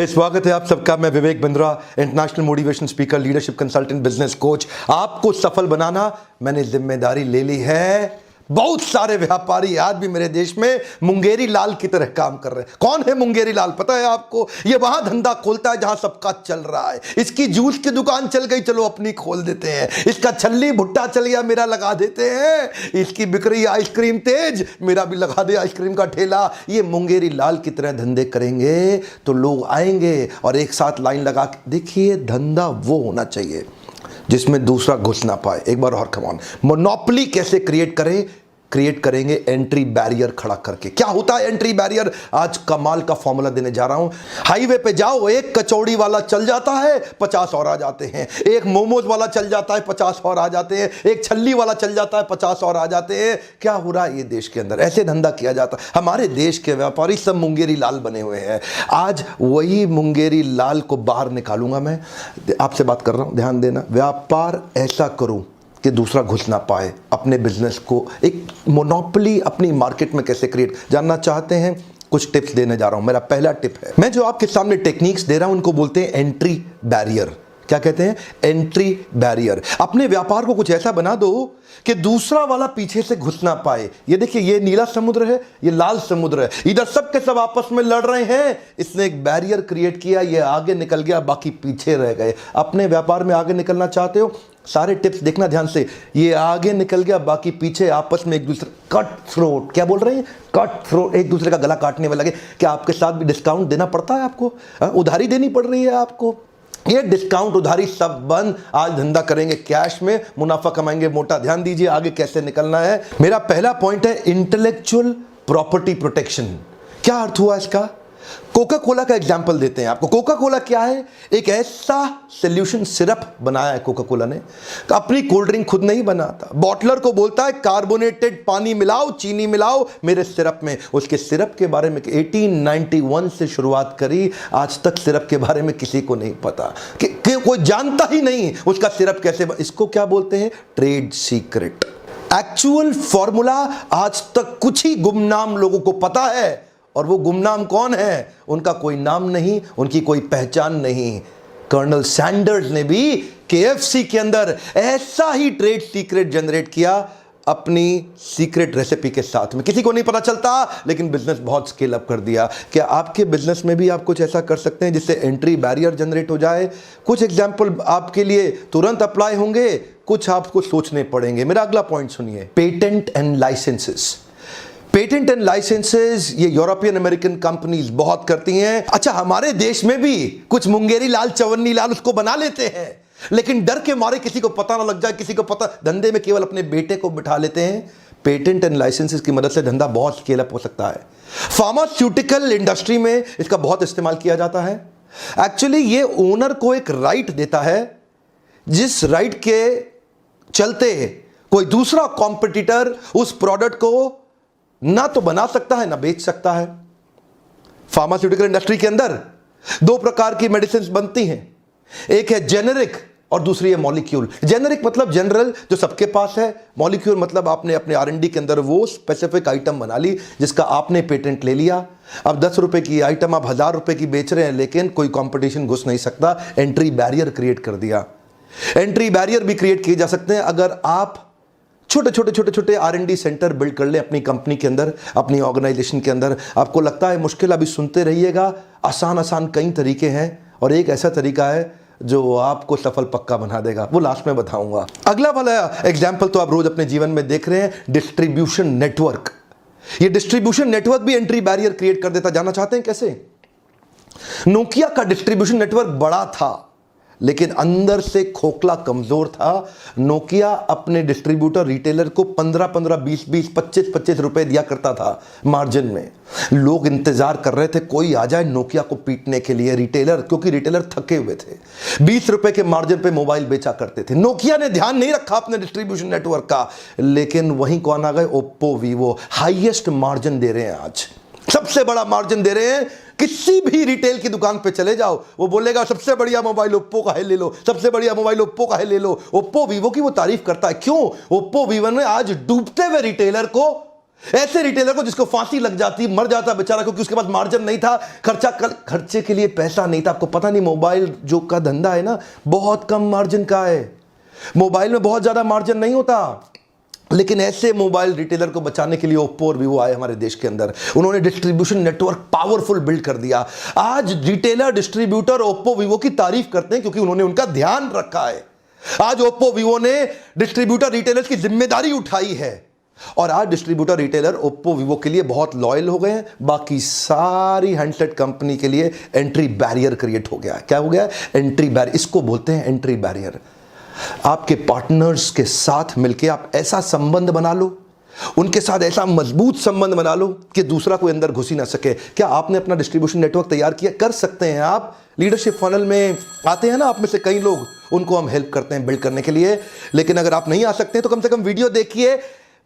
स्वागत है आप सबका। मैं Vivek Bindra, international motivation speaker, leadership consultant, business coach. आपको सफल बनाना मैंने जिम्मेदारी ले ली है। बहुत सारे व्यापारी आज भी मेरे देश में मुंगेरी लाल की तरह काम कर रहे हैं। कौन है मुंगेरी लाल पता है आपको? ये वहां धंधा खोलता है जहां सबका चल रहा है। इसकी जूस की दुकान चल गई, चलो अपनी खोल देते हैं। इसका छल्ली भुट्टा चल गया, मेरा लगा देते हैं। इसकी बिक रही आइसक्रीम तेज, मेरा भी लगा दे आइसक्रीम का ठेला। ये मुंगेरी लाल की तरह धंधे करेंगे तो लोग आएंगे और एक साथ लाइन लगा के। देखिए, धंधा वो होना चाहिए जिसमें दूसरा घुस ना पाए। एक बार और कमान, मोनोपोली कैसे क्रिएट करेंगे? एंट्री बैरियर खड़ा करके। क्या होता है एंट्री बैरियर? आज कमाल का फॉर्मूला देने जा रहा हूं। हाईवे पे जाओ, एक कचौड़ी वाला चल जाता है, 50 और आ जाते हैं। एक मोमोज वाला चल जाता है, 50 और आ जाते हैं। एक छल्ली वाला चल जाता है, 50 और आ जाते हैं। क्या हो रहा है ये देश के अंदर? ऐसे धंधा किया जाता है। हमारे देश के व्यापारी सब मुंगेरी लाल बने हुए हैं। आज वही मुंगेरी लाल को बाहर निकालूंगा। मैं आपसे बात कर रहा हूं, ध्यान देना। व्यापार ऐसा करूं कि दूसरा घुस ना पाए। अपने बिजनेस को एक मोनोपोली अपनी मार्केट में कैसे क्रिएट जानना चाहते हैं? कुछ टिप्स देने जा रहा हूं। मेरा पहला टिप है, मैं जो आपके सामने टेक्निक्स दे रहा हूं उनको बोलते हैं एंट्री बैरियर। क्या कहते हैं? Entry barrier. अपने व्यापार को कुछ ऐसा बना दो कि दूसरा वाला पीछे से घुस ना पाए। ये देखिए, ये नीला समुद्र है, ये लाल समुद्र है। इधर सब के सब आपस में लड़ रहे हैं। इसने एक बैरियर क्रिएट किया, ये आगे निकल गया, बाकी पीछे रह गए। अपने व्यापार में आगे निकलना चाहते हो? सारे टिप्स देखना ध्यान से। ये आगे निकल गया, बाकी पीछे, आपस में एक दूसरे कट थ्रोट। क्या बोल रहे हैं? कट थ्रोट, एक दूसरे का गला काटने में लगे। क्या आपके साथ भी डिस्काउंट देना पड़ता है आपको? उधारी देनी पड़ रही है आपको? ये डिस्काउंट उधारी सब बंद। आज धंधा करेंगे कैश में, मुनाफा कमाएंगे मोटा। ध्यान दीजिए आगे कैसे निकलना है। मेरा पहला पॉइंट है इंटेलेक्चुअल प्रॉपर्टी प्रोटेक्शन। क्या अर्थ हुआ इसका? कोका कोला का एग्जाम्पल देते हैं आपको। कोका कोला क्या है? एक ऐसा सोल्यूशन सिरप बनाया है कोका कोला ने। अपनी कोल्ड ड्रिंक खुद नहीं बनाता, बॉटलर को बोलता है कार्बोनेटेड पानी मिलाओ, चीनी मिलाओ मेरे सिरप में। उसके सिरप के बारे में 1891 से शुरुआत करी, आज तक सिरप के बारे में किसी को नहीं पता कि कोई जानता ही नहीं उसका सिरप कैसे। इसको क्या बोलते हैं? Trade secret. एक्चुअल फॉर्मूला आज तक कुछ ही गुमनाम लोगों को पता है, और वो गुमनाम कौन है? उनका कोई नाम नहीं, उनकी कोई पहचान नहीं। कर्नल सैंडर्स ने भी केएफसी के अंदर ऐसा ही ट्रेड सीक्रेट जनरेट किया अपनी सीक्रेट रेसिपी के साथ में। किसी को नहीं पता चलता, लेकिन बिजनेस बहुत स्केल अप कर दिया। क्या आपके बिजनेस में भी आप कुछ ऐसा कर सकते हैं जिससे एंट्री बैरियर जनरेट हो जाए? कुछ एग्जांपल आपके लिए तुरंत अप्लाई होंगे, कुछ आपको सोचने पड़ेंगे। मेरा अगला पॉइंट सुनिए, patent and licences. Patent and licences ये यूरोपियन अमेरिकन कंपनीज बहुत करती हैं। अच्छा, हमारे देश में भी कुछ मुंगेरी लाल, चवन्नी लाल उसको बना लेते हैं, लेकिन डर के मारे किसी को पता ना लग जाए, किसी को पता, धंधे में केवल अपने बेटे को बिठा लेते हैं। पेटेंट एंड लाइसेंसेस की मदद से धंधा बहुत स्केल अप हो सकता है। फार्मास्यूटिकल इंडस्ट्री में इसका बहुत इस्तेमाल किया जाता है। एक्चुअली ये ओनर को एक राइट देता है, जिस राइट के चलते कोई दूसरा कॉम्पिटिटर उस प्रोडक्ट को ना तो बना सकता है ना बेच सकता है। फार्मास्यूटिकल इंडस्ट्री के अंदर दो प्रकार की मेडिसिन बनती हैं, एक है जेनेरिक और दूसरी है मॉलिक्यूल। जेनेरिक मतलब जनरल, जो सबके पास है। मॉलिक्यूल मतलब आपने अपने आर&डी के अंदर वो स्पेसिफिक आइटम बना ली जिसका आपने पेटेंट ले लिया। अब 10 रुपए की आइटम आप 1000 रुपए की बेच रहे हैं, लेकिन कोई कंपटीशन घुस नहीं सकता। एंट्री बैरियर क्रिएट कर दिया। एंट्री बैरियर भी क्रिएट किए जा सकते हैं अगर आप छोटे आर&डी सेंटर बिल्ड कर ले अपनी कंपनी के अंदर, अपनी ऑर्गेनाइजेशन के अंदर। आपको लगता है मुश्किल, अभी सुनते रहिएगा। आसान कई तरीके हैं, और एक ऐसा तरीका है जो आपको सफल पक्का बना देगा, वो लास्ट में बताऊंगा। अगला वाला एग्जाम्पल तो आप रोज अपने जीवन में देख रहे हैं, डिस्ट्रीब्यूशन नेटवर्क। ये डिस्ट्रीब्यूशन नेटवर्क भी एंट्री बैरियर क्रिएट कर देता। जानना चाहते हैं कैसे? नोकिया का डिस्ट्रीब्यूशन नेटवर्क बड़ा था, लेकिन अंदर से खोखला, कमजोर था। नोकिया अपने डिस्ट्रीब्यूटर रिटेलर को 15-15, 20-20, 25-25 रुपए दिया करता था मार्जिन में। लोग इंतजार कर रहे थे कोई आ जाए नोकिया को पीटने के लिए, रिटेलर, क्योंकि रिटेलर थके हुए थे। 20 रुपए के मार्जिन पे मोबाइल बेचा करते थे। नोकिया ने ध्यान नहीं रखा अपने डिस्ट्रीब्यूशन नेटवर्क का, लेकिन वहीं कौन आ गए? Oppo, Vivo. Highest margin they रहे हैं आज, सबसे बड़ा मार्जिन दे रहे हैं। किसी भी रिटेल की दुकान पे चले जाओ, वो बोलेगा सबसे बढ़िया मोबाइल ओप्पो का है, ले लो। सबसे बढ़िया मोबाइल ओप्पो का है, ले लो। ओप्पो वीवो की वो तारीफ करता है। क्यों? ओप्पो वीवो ने आज डूबते हुए रिटेलर को ऐसे रिटेलर को जिसको फांसी लग जाती, मर जाता बेचारा, क्योंकि उसके पास मार्जिन नहीं था, खर्चे के लिए पैसा नहीं था। आपको पता नहीं मोबाइल जो का धंधा है ना, बहुत कम मार्जिन का है। मोबाइल में बहुत ज्यादा मार्जिन नहीं होता, लेकिन ऐसे मोबाइल रिटेलर को बचाने के लिए ओप्पो और वीवो आए हमारे देश के अंदर। उन्होंने डिस्ट्रीब्यूशन नेटवर्क पावरफुल बिल्ड कर दिया। आज रिटेलर, डिस्ट्रीब्यूटर ओप्पो वीवो की तारीफ करते हैं, क्योंकि उन्होंने उनका ध्यान रखा है। आज ओप्पो वीवो ने डिस्ट्रीब्यूटर रिटेलर्स की जिम्मेदारी उठाई है, और आज डिस्ट्रीब्यूटर रिटेलर ओप्पो वीवो के लिए बहुत लॉयल हो गए हैं। बाकी सारी हैंडसेट कंपनी के लिए एंट्री बैरियर क्रिएट हो गया है। क्या हो गया है? Entry barrier. इसको बोलते हैं एंट्री बैरियर। आपके पार्टनर्स के साथ मिलकर आप ऐसा संबंध बना लो, उनके साथ ऐसा मजबूत संबंध बना लो कि दूसरा कोई अंदर घुस ही ना सके। क्या आपने अपना डिस्ट्रीब्यूशन नेटवर्क तैयार किया? कर सकते हैं आप। लीडरशिप फनल में आते हैं ना आप में से कई लोग, उनको हम हेल्प करते हैं बिल्ड करने के लिए। लेकिन अगर आप नहीं आ सकते तो कम से कम वीडियो देखिए।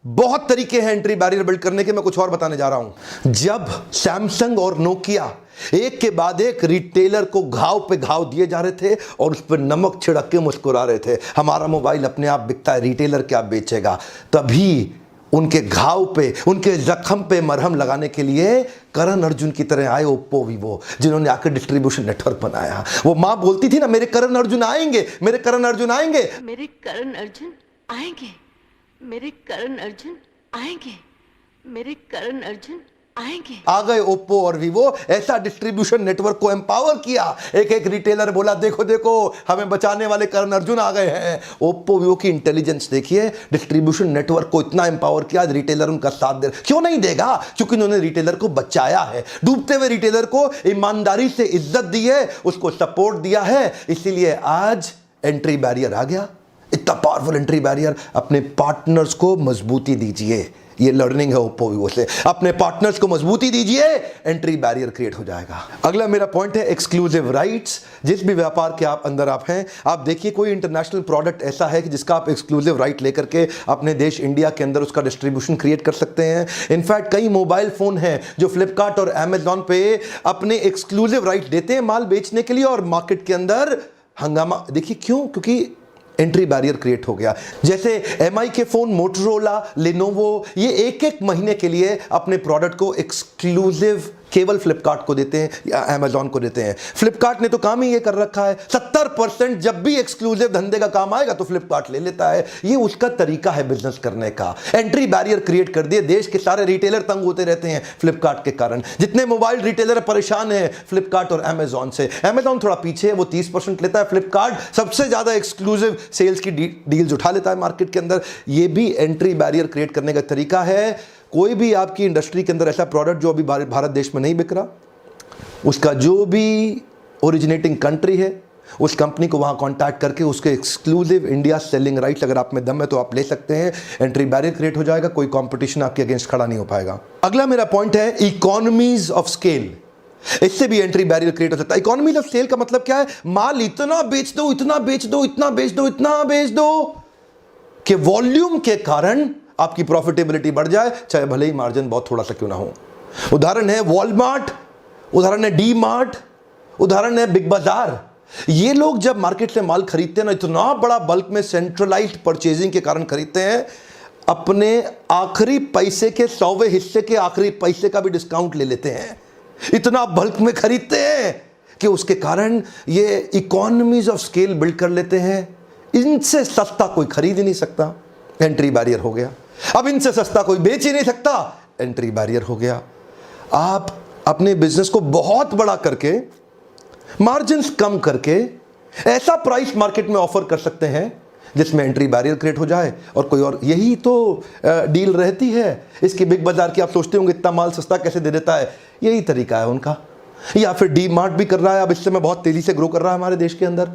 बहुत तरीके हैं एंट्री बैरियर बिल्ड करने के। मैं कुछ और बताने जा रहा हूं। जब सैमसंग और नोकिया एक के बाद एक रिटेलर को घाव पे घाव दिए जा रहे थे और उस पर नमक छिड़क के मुस्कुरा रहे थे, हमारा मोबाइल अपने आप बिकता है, रिटेलर क्या बेचेगा, तभी उनके घाव पे, उनके जख्म पे मरहम लगाने के लिए करण अर्जुन की तरह आए ओप्पो वीवो, जिन्होंने आकर डिस्ट्रीब्यूशन नेटवर्क बनाया। वो मां बोलती थी ना, मेरे करण अर्जुन आएंगे, मेरे करण अर्जुन आएंगे, मेरे करण अर्जुन आएंगे, मेरे करण अर्जुन आएंगे, मेरे करण अर्जुन आएंगे। आ गए ओप्पो और वीवो। ऐसा डिस्ट्रीब्यूशन नेटवर्क को एम्पावर किया। एक एक रिटेलर बोला, देखो देखो हमें बचाने वाले करण अर्जुन आ गए हैं। ओप्पो वीवो की इंटेलिजेंस देखिए, डिस्ट्रीब्यूशन नेटवर्क को इतना एम्पावर किया, रिटेलर उनका साथ दे। क्यों नहीं देगा? क्योंकि उन्होंने रिटेलर को बचाया है। डूबते हुए रिटेलर को ईमानदारी से इज्जत दी है, उसको सपोर्ट दिया है। इसीलिए आज एंट्री बैरियर आ गया, इतना पावरफुल एंट्री बैरियर। अपने पार्टनर्स को मजबूती दीजिए, ये लर्निंग है ओप्पो वीवो से। अपने पार्टनर्स को मजबूती दीजिए, एंट्री बैरियर क्रिएट हो जाएगा। अगला मेरा पॉइंट है एक्सक्लूसिव राइट्स। जिस भी व्यापार के आप अंदर आप हैं, आप देखिए कोई इंटरनेशनल प्रोडक्ट ऐसा है कि जिसका आप एक्सक्लूसिव राइट लेकर के अपने देश इंडिया के अंदर उसका डिस्ट्रीब्यूशन क्रिएट कर सकते हैं। इनफैक्ट कई मोबाइल फोन हैं जो फ्लिपकार्ट और अमेजॉन पे अपने एक्सक्लूसिव राइट देते हैं माल बेचने के लिए, और मार्केट के अंदर हंगामा। देखिए क्यों? क्योंकि एंट्री बैरियर क्रिएट हो गया। जैसे एमआई के फोन, मोटोरोला, लेनोवो, ये एक एक महीने के लिए अपने प्रोडक्ट को एक्सक्लूसिव केवल फ्लिपकार्ट को देते हैं या अमेजॉन को देते हैं। फ्लिपकार्ट ने तो काम ही ये कर रखा है, 70% जब भी एक्सक्लूसिव धंधे का काम आएगा तो फ्लिपकार्ट ले लेता है। ये उसका तरीका है बिजनेस करने का। एंट्री बैरियर क्रिएट कर दिए। देश के सारे रिटेलर तंग होते रहते हैं फ्लिपकार्ट के कारण। जितने मोबाइल रिटेलर परेशान हैं फ्लिपकार्ट और अमेजॉन से। अमेजॉन थोड़ा पीछे है, वो 30% लेता है। फ्लिपकार्ट सबसे ज्यादा एक्सक्लूसिव सेल्स की डील्स उठा लेता है मार्केट के अंदर। ये भी एंट्री बैरियर क्रिएट करने का तरीका है। कोई भी आपकी इंडस्ट्री के अंदर ऐसा प्रोडक्ट जो अभी भारत देश में नहीं बिक रहा, उसका जो भी ओरिजिनेटिंग कंट्री है, उस कंपनी को वहां कांटेक्ट करके उसके एक्सक्लूसिव इंडिया सेलिंग राइट्स, अगर आप में दम है तो आप ले सकते हैं। एंट्री बैरियर क्रिएट हो जाएगा, कोई कंपटीशन आपके अगेंस्ट खड़ा नहीं हो पाएगा। अगला मेरा पॉइंट है इकोनॉमीज ऑफ स्केल। इससे भी एंट्री बैरियर क्रिएट हो सकता है। इकोनॉमीज ऑफ स्केल का मतलब क्या है? माल इतना बेच दो, इतना बेच दो, इतना बेच दो, इतना बेच दो कि वॉल्यूम के कारण आपकी प्रॉफिटेबिलिटी बढ़ जाए, चाहे भले ही मार्जिन बहुत थोड़ा सा क्यों ना हो। उदाहरण है वॉलमार्ट, उदाहरण है डी मार्ट, उदाहरण है बिग बाजार। ये लोग जब मार्केट से माल खरीदते हैं ना, इतना बड़ा बल्क में सेंट्रलाइज्ड परचेजिंग के कारण खरीदते हैं, अपने आखिरी पैसे के 100वें हिस्से के आखिरी पैसे का भी डिस्काउंट ले लेते हैं। इतना बल्क में खरीदते हैं कि उसके कारण ये इकोनॉमीज ऑफ स्केल बिल्ड कर लेते हैं। इनसे सस्ता कोई खरीद ही नहीं सकता, एंट्री बैरियर हो गया। अब इनसे सस्ता कोई बेच ही नहीं सकता, एंट्री बैरियर हो गया। आप अपने बिजनेस को बहुत बड़ा करके, मार्जिन्स कम करके, ऐसा प्राइस मार्केट में ऑफर कर सकते हैं जिसमें एंट्री बैरियर क्रिएट हो जाए और कोई और। यही तो डील रहती है इसकी बिग बाजार की। आप सोचते होंगे इतना माल सस्ता कैसे दे देता है, यही तरीका है उनका। या फिर डी मार्ट भी कर रहा है, अब इससे में बहुत तेजी से ग्रो कर रहा है हमारे देश के अंदर।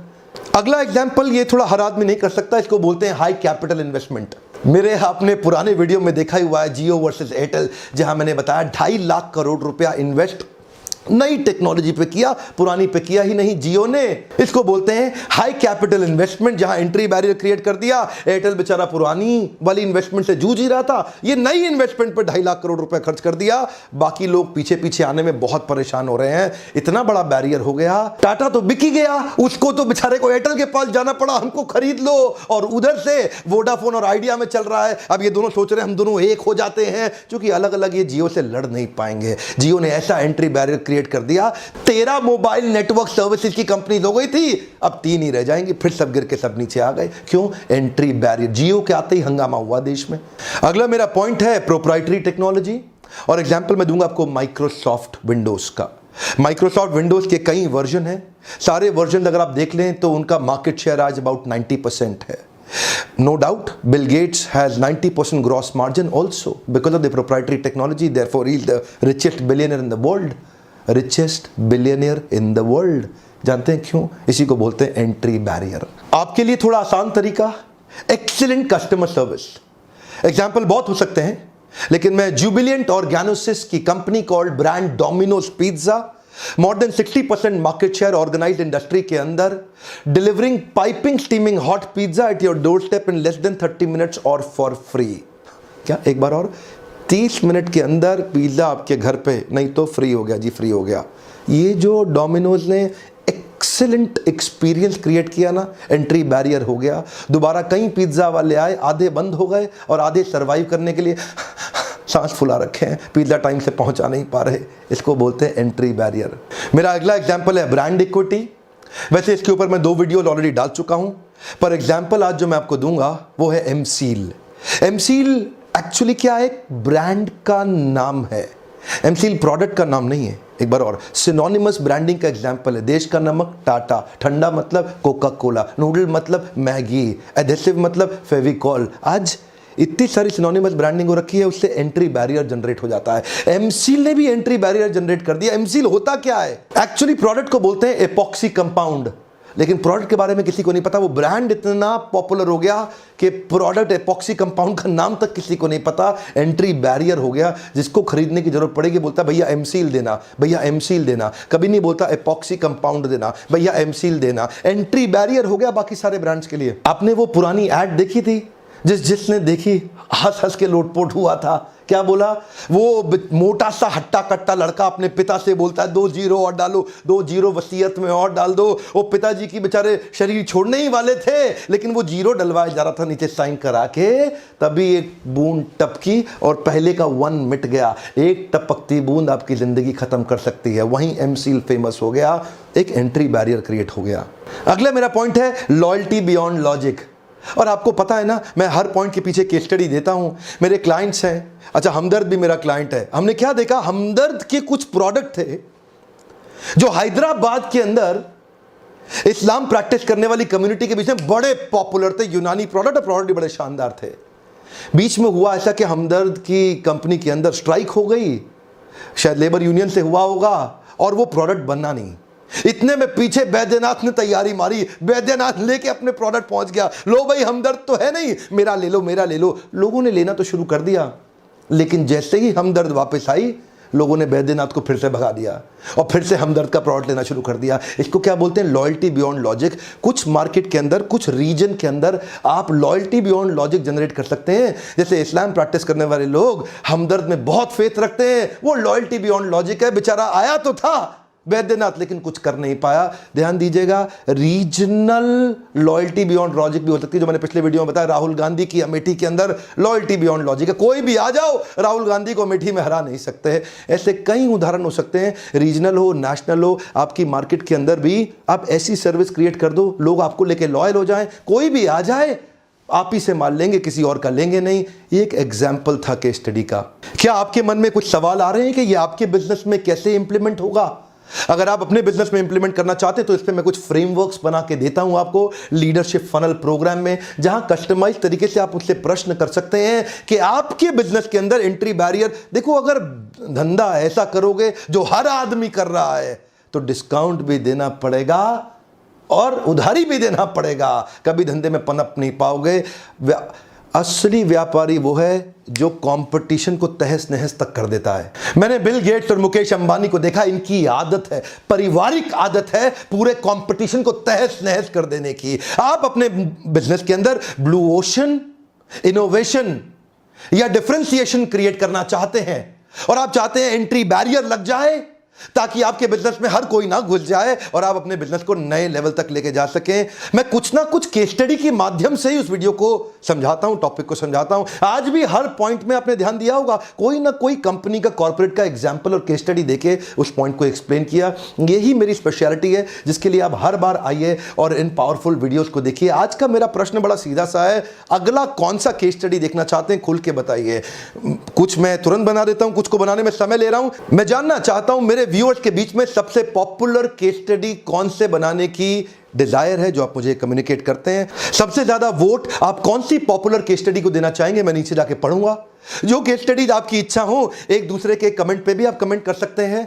अगला एग्जाम्पल, ये थोड़ा हर आदमी नहीं कर सकता, इसको बोलते हैं हाई कैपिटल इन्वेस्टमेंट। मेरे आपने पुराने वीडियो में देखा ही हुआ है जियो वर्सेस एयरटेल, जहां मैंने बताया 2.5 लाख करोड़ रुपया इन्वेस्ट नई टेक्नोलॉजी पे किया, पुरानी पे किया ही नहीं जियो ने। इसको बोलते हैं हाई कैपिटल इन्वेस्टमेंट, जहां एंट्री बैरियर क्रिएट कर दिया। एयरटेल बेचारा पुरानी वाली इन्वेस्टमेंट से जूझ ही रहा था, ये नई इन्वेस्टमेंट पे 2.5 लाख करोड़ रुपए खर्च कर दिया। बाकी लोग पीछे पीछे आने में बहुत परेशान हो रहे हैं, इतना बड़ा बैरियर हो गया। टाटा तो बिक ही गया, उसको तो बेचारे को एयरटेल के पास जाना पड़ा, हमको खरीद लो। और उधर से वोडाफोन और आइडिया में चल रहा है। अब ये दोनों सोच रहे हैं हम दोनों एक हो जाते हैं, क्योंकि अलग अलग ये जियो से लड़ नहीं पाएंगे। जियो ने ऐसा एंट्री बैरियर क्रिएट कर दिया, 13 मोबाइल नेटवर्क सर्विसेज की कंपनी हो गई थी, अब 3 ही रह जाएंगी, फिर सब गिर के सब नीचे आ गए। क्यों? Entry barrier. जियो के आते ही हंगामा हुआ देश में। अगला मेरा पॉइंट है प्रोप्राइटरी टेक्नोलॉजी, और एग्जांपल मैं दूंगा आपको माइक्रोसॉफ्ट विंडोज का। माइक्रोसॉफ्ट विंडोज के कई वर्जन हैं, सारे वर्जन अगर आप देख लें तो उनका मार्केट शेयर आज अबाउट 90% है। No doubt, Bill Gates has 90% gross margin also because of the proprietary technology. Therefore, he is the richest billionaire in the world. Richest billionaire in the world. जानते हैं क्यों? इसी को बोलते हैं एंट्री बैरियर। आपके लिए थोड़ा आसान तरीका, एक्सीलेंट कस्टमर सर्विस। एग्जाम्पल बहुत हो सकते हैं, लेकिन मैं जुबिलियंट ऑर्गेनोसिस की company called brand Domino's pizza, more than 60% market share organised industry के अंदर, delivering piping steaming hot pizza at your doorstep in less than 30 minutes और फॉर फ्री। क्या एक बार और, 30 मिनट के अंदर पिज्जा आपके घर पे, नहीं तो फ्री हो गया जी, फ्री हो गया। ये जो डोमिनोज ने एक्सीलेंट एक्सपीरियंस क्रिएट किया ना, एंट्री बैरियर हो गया। दोबारा कई पिज्जा वाले आए, आधे बंद हो गए और आधे सर्वाइव करने के लिए सांस फुला रखे हैं, पिज्जा टाइम से पहुंचा नहीं पा रहे। इसको बोलते हैं एंट्री बैरियर। मेरा अगला एग्जांपल है ब्रांड इक्विटी। वैसे इसके ऊपर मैं 2 वीडियो ऑलरेडी डाल चुका हूं, पर एग्जांपल आज जो मैं आपको दूंगा वो है एमसील। एमसील एक्चुअली क्या है? एक ब्रांड का नाम है। एमसील प्रोडक्ट का नाम नहीं है। एक बार और, सिनोनिमस ब्रांडिंग का एग्जांपल है। देश का नमक टाटा, ठंडा मतलब कोका कोला, नूडल मतलब मैगी, एडेसिव मतलब फेविकॉल। आज इतनी सारी सिनोनिमस ब्रांडिंग हो रखी है, उससे एंट्री बैरियर जनरेट हो जाता है। एमसील ने भी एंट्री बैरियर जनरेट कर दिया। एमसील होता क्या है? एक्चुअली प्रोडक्ट को बोलते हैं एपॉक्सी कंपाउंड, लेकिन प्रोडक्ट के बारे में किसी को नहीं पता। वो ब्रांड इतना पॉपुलर हो गया कि प्रोडक्ट एपॉक्सी कंपाउंड का नाम तक किसी को नहीं पता। एंट्री बैरियर हो गया। जिसको खरीदने की जरूरत पड़ेगी बोलता भैया एमसील देना, भैया एमसील देना। कभी नहीं बोलता एपॉक्सी कंपाउंड देना, भैया एमसील देना। एंट्री बैरियर हो गया बाकी सारे ब्रांड्स के लिए। आपने वो पुरानी एड देखी थी, जिसने देखी हंस हंस के लोटपोट हुआ था। क्या बोला? वो मोटा सा हट्टा कट्टा लड़का अपने पिता से बोलता है 2 जीरो और डालो, 2 जीरो वसीयत में और डाल दो। वो पिताजी की बेचारे शरीर छोड़ने ही वाले थे, लेकिन वो जीरो डलवाया जा रहा था नीचे साइन करा के। तभी एक बूंद टपकी और पहले का 1 मिट गया। एक टपकती बूंद आपकी जिंदगी खत्म कर सकती है। वहीं एमसील फेमस हो गया, एक एंट्री बैरियर क्रिएट हो गया। अगला मेरा पॉइंट है लॉयल्टी बियॉन्ड लॉजिक। और आपको पता है ना, मैं हर पॉइंट के पीछे केस स्टडी देता हूं। मेरे क्लाइंट्स हैं, अच्छा हमदर्द भी मेरा क्लाइंट है। हमने क्या देखा, हमदर्द के कुछ प्रोडक्ट थे जो हैदराबाद के अंदर इस्लाम प्रैक्टिस करने वाली कम्युनिटी के बीच में बड़े पॉपुलर थे। यूनानी प्रोडक्ट, और प्रोडक्ट भी बड़े शानदार थे। बीच में हुआ ऐसा कि हमदर्द की कंपनी के अंदर स्ट्राइक हो गई, शायद लेबर यूनियन से हुआ होगा, और वो प्रोडक्ट बनना नहीं। इतने में पीछे बैद्यनाथ ने तैयारी मारी, बैद्यनाथ लेके अपने प्रोडक्ट पहुंच गया। लो भाई हमदर्द तो है नहीं, मेरा ले लो, मेरा ले लो। लोगों ने लेना तो शुरू कर दिया, लेकिन जैसे ही हमदर्द वापस आई, लोगों ने बैद्यनाथ को फिर से भगा दिया और फिर से हमदर्द का प्रोडक्ट लेना शुरू कर दिया। इसको क्या बोलते हैं? Loyalty beyond logic. कुछ मार्केट के अंदर, कुछ रीजन के अंदर आप लॉयल्टी बियॉन्ड लॉजिक जनरेट कर सकते हैं। जैसे इस्लाम प्रैक्टिस करने वाले लोग हमदर्द में बहुत फेथ रखते हैं, वो लॉयल्टी बियॉन्ड लॉजिक है। बेचारा आया तो था बैद्यनाथ, लेकिन कुछ कर नहीं पाया। ध्यान दीजिएगा, रीजनल लॉयल्टी बियॉन्ड लॉजिक भी हो सकती है, जो मैंने पिछले वीडियो में बताया। राहुल गांधी की अमेठी के अंदर लॉयल्टी बियॉन्ड लॉजिक है। कोई भी आ जाओ, राहुल गांधी को अमेठी में हरा नहीं सकते। ऐसे कई उदाहरण हो सकते हैं, रीजनल हो, नेशनल हो। आपकी मार्केट के अंदर भी आप ऐसी सर्विस क्रिएट कर दो, लोग आपको लेके लॉयल हो जाएं। कोई भी आ जाए, आप ही से माल लेंगे, किसी और का लेंगे नहीं। ये एक एग्जाम्पल था केस स्टडी का। क्या आपके मन में कुछ सवाल आ रहे हैं कि ये आपके बिजनेस में कैसे इंप्लीमेंट होगा? अगर आप अपने बिजनेस में इंप्लीमेंट करना चाहते हैं तो इस पे मैं कुछ फ्रेमवर्क्स बना के देता हूं आपको लीडरशिप फनल प्रोग्राम में, जहां कस्टमाइज तरीके से आप उससे प्रश्न कर सकते हैं कि आपके बिजनेस के अंदर एंट्री बैरियर। देखो, अगर धंधा ऐसा करोगे जो हर आदमी कर रहा है तो डिस्काउंट भी देना पड़ेगा और उधारी भी देना पड़ेगा। कभी धंधे में पनप नहीं पाओगे। असली व्यापारी वो है जो कंपटीशन को तहस नहस तक कर देता है। मैंने बिल गेट्स और मुकेश अंबानी को देखा, इनकी आदत है, पारिवारिक आदत है पूरे कंपटीशन को तहस नहस कर देने की। आप अपने बिजनेस के अंदर ब्लू ओशन, इनोवेशन या डिफरेंशिएशन क्रिएट करना चाहते हैं और आप चाहते हैं एंट्री बैरियर लग जाए ताकि आपके बिजनेस में हर कोई ना घुस जाए और आप अपने बिजनेस को नए लेवल तक लेके जा सकें। मैं कुछ ना कुछ केस स्टडी के माध्यम से ही उस वीडियो को समझाता हूं, टॉपिक को समझाता हूं। आज भी हर पॉइंट में आपने ध्यान दिया होगा, कोई ना कोई कंपनी का, कॉर्पोरेट का एग्जांपल और केस स्टडी देके उस पॉइंट को एक्सप्लेन किया। यही मेरी स्पेशलिटी है जिसके लिए आप हर बार आइए और इन पावरफुल वीडियोस को देखिए। आज का मेरा प्रश्न बड़ा सीधा सा है, अगला कौन सा केस स्टडी देखना चाहते हैं खुल के बताइए। कुछ मैं तुरंत बना देता हूं, कुछ को बनाने में समय ले रहा हूं। मैं जानना चाहता हूं मेरे व्यूअर्स के बीच में सबसे पॉपुलर केस स्टडी कौन से बनाने की डिजायर है, जो आप मुझे कम्युनिकेट करते हैं। सबसे ज्यादा वोट आप कौन सी पॉपुलर केस स्टडी को देना चाहेंगे, मैं नीचे जाके पढ़ूंगा। जो केस स्टडीज आपकी इच्छा हो, एक दूसरे के कमेंट पे भी आप कमेंट कर सकते हैं।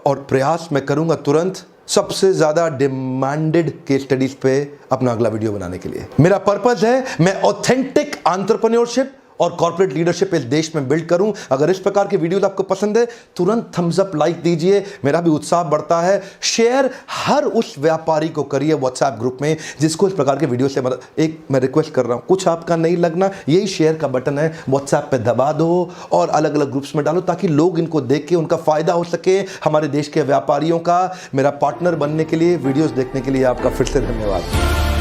और प्रयास मैं करूंगा तुरंत सबसे ज्यादा डिमांडेड केस स्टडीज पे अपना अगला वीडियो बनाने के लिए। मेरा पर्पस है मैं ऑथेंटिक एंटरप्रेन्योरशिप और कॉर्पोरेट लीडरशिप इस देश में बिल्ड करूं। अगर इस प्रकार की वीडियोस आपको पसंद है, तुरंत थम्स अप, लाइक दीजिए, मेरा भी उत्साह बढ़ता है। शेयर हर उस व्यापारी को करिए व्हाट्सएप ग्रुप में जिसको इस प्रकार के वीडियो से एक मैं रिक्वेस्ट कर रहा हूं, कुछ आपका नहीं लगना, यही शेयर का बटन है, व्हाट्सएप पे दबा दो और अलग अलग ग्रुप्स में डालो ताकि लोग इनको देख के उनका फायदा हो सके। हमारे देश के व्यापारियों का मेरा पार्टनर बनने के लिए, वीडियोस देखने के लिए आपका फिर से धन्यवाद।